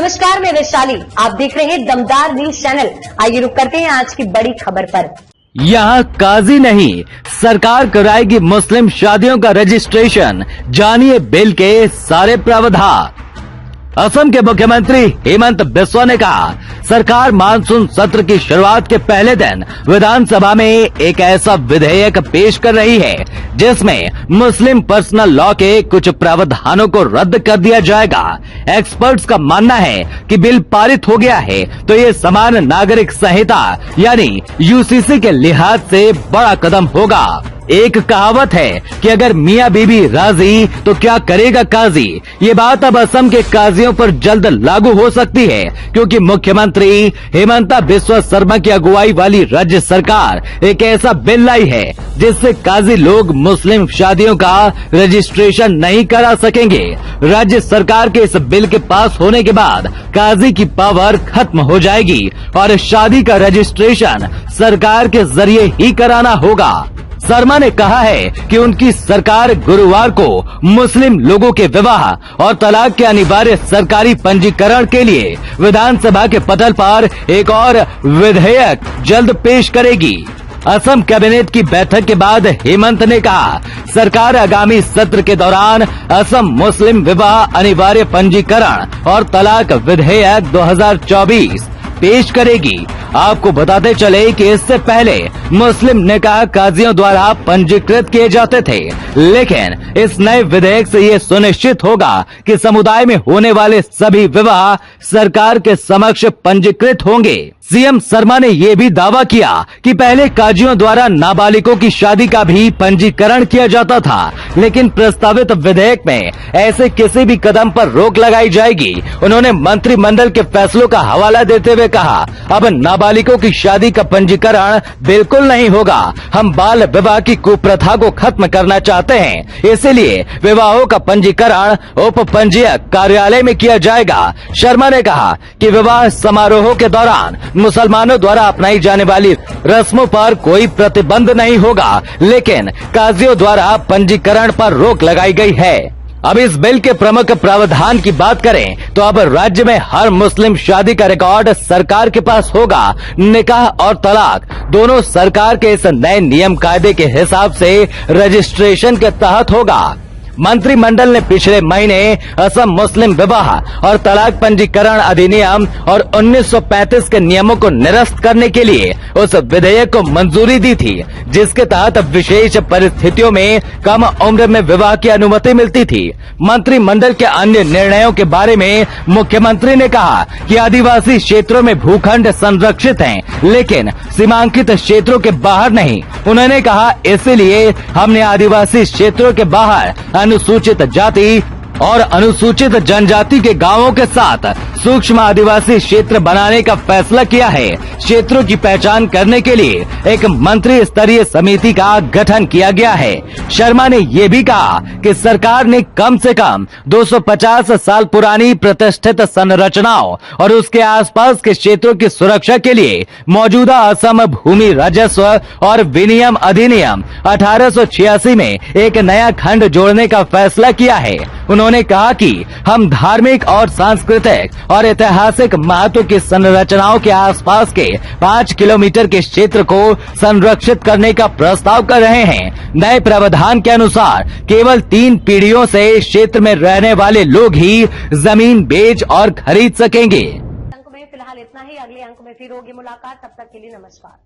नमस्कार, मैं वैशाली। आप देख रहे हैं दमदार न्यूज चैनल। आइए रुक करते हैं आज की बड़ी खबर पर। यहाँ काजी नहीं, सरकार कराएगी मुस्लिम शादियों का रजिस्ट्रेशन। जानिए बिल के सारे प्रावधान। असम के मुख्यमंत्री हेमंत बिस्वा ने कहा, सरकार मानसून सत्र की शुरुआत के पहले दिन विधानसभा में एक ऐसा विधेयक पेश कर रही है जिसमें मुस्लिम पर्सनल लॉ के कुछ प्रावधानों को रद्द कर दिया जाएगा। एक्सपर्ट्स का मानना है कि बिल पारित हो गया है तो ये समान नागरिक संहिता यानी यूसीसी के लिहाज से बड़ा कदम होगा। एक कहावत है कि अगर मियाँ बीबी राजी तो क्या करेगा काजी। ये बात अब असम के काजियों पर जल्द लागू हो सकती है क्योंकि मुख्यमंत्री हेमंता बिस्वा शर्मा की अगुवाई वाली राज्य सरकार एक ऐसा बिल लाई है जिससे काजी लोग मुस्लिम शादियों का रजिस्ट्रेशन नहीं करा सकेंगे। राज्य सरकार के इस बिल के पास होने के बाद काजी की पावर खत्म हो जाएगी और शादी का रजिस्ट्रेशन सरकार के जरिए ही कराना होगा। शर्मा ने कहा है कि उनकी सरकार गुरुवार को मुस्लिम लोगों के विवाह और तलाक के अनिवार्य सरकारी पंजीकरण के लिए विधानसभा के पटल पर एक और विधेयक जल्द पेश करेगी। असम कैबिनेट की बैठक के बाद हेमंत ने कहा, सरकार आगामी सत्र के दौरान असम मुस्लिम विवाह अनिवार्य पंजीकरण और तलाक विधेयक 2024 पेश करेगी। आपको बताते चले कि इससे पहले मुस्लिम निकाह काजियों द्वारा पंजीकृत किए जाते थे, लेकिन इस नए विधेयक से ये सुनिश्चित होगा कि समुदाय में होने वाले सभी विवाह सरकार के समक्ष पंजीकृत होंगे। सीएम शर्मा ने ये भी दावा किया कि पहले काजियों द्वारा नाबालिगों की शादी का भी पंजीकरण किया जाता था, लेकिन प्रस्तावित विधेयक में ऐसे किसी भी कदम पर रोक लगाई जाएगी। उन्होंने मंत्रिमंडल के फैसलों का हवाला देते हुए कहा, अब नाबालिगों की शादी का पंजीकरण बिल्कुल नहीं होगा। हम बाल विवाह की कुप्रथा को खत्म करना चाहते हैं, इसीलिए विवाहों का पंजीकरण उप पंजीयक कार्यालय में किया जाएगा। शर्मा ने कहा कि विवाह समारोहों के दौरान मुसलमानों द्वारा अपनाई जाने वाली रस्मों पर कोई प्रतिबंध नहीं होगा, लेकिन काजियों द्वारा पंजीकरण पर रोक लगाई गई है। अब इस बिल के प्रमुख प्रावधान की बात करें तो अब राज्य में हर मुस्लिम शादी का रिकॉर्ड सरकार के पास होगा। निकाह और तलाक दोनों सरकार के इस नए नियम कायदे के हिसाब से रजिस्ट्रेशन के तहत होगा। मंत्रिमंडल ने पिछले महीने असम मुस्लिम विवाह और तलाक पंजीकरण अधिनियम और 1935 के नियमों को निरस्त करने के लिए उस विधेयक को मंजूरी दी थी, जिसके तहत विशेष परिस्थितियों में कम उम्र में विवाह की अनुमति मिलती थी। मंत्रिमंडल के अन्य निर्णयों के बारे में मुख्यमंत्री ने कहा कि आदिवासी क्षेत्रों में भूखंड संरक्षित हैं, लेकिन सीमांकित क्षेत्रों के बाहर नहीं। उन्होंने कहा, इसीलिए हमने आदिवासी क्षेत्रों के बाहर अनुसूचित जाति और अनुसूचित जनजाति के गांवों के साथ सूक्ष्म आदिवासी क्षेत्र बनाने का फैसला किया है। क्षेत्रों की पहचान करने के लिए एक मंत्री स्तरीय समिति का गठन किया गया है। शर्मा ने ये भी कहा कि सरकार ने कम से कम 250 साल पुरानी प्रतिष्ठित संरचनाओं और उसके आसपास के क्षेत्रों की सुरक्षा के लिए मौजूदा असम भूमि राजस्व और विनियम अधिनियम 1886 में एक नया खंड जोड़ने का फैसला किया है। उन्होंने कहा कि हम धार्मिक और सांस्कृतिक और ऐतिहासिक महत्व की संरचनाओं के आसपास के 5 किलोमीटर के क्षेत्र को संरक्षित करने का प्रस्ताव कर रहे हैं। नए प्रावधान के अनुसार केवल 3 पीढ़ियों से क्षेत्र में रहने वाले लोग ही जमीन बेच और खरीद सकेंगे। अंक में फिलहाल इतना ही। अगले अंक में फिर होगी मुलाकात। तब तक के लिए नमस्कार।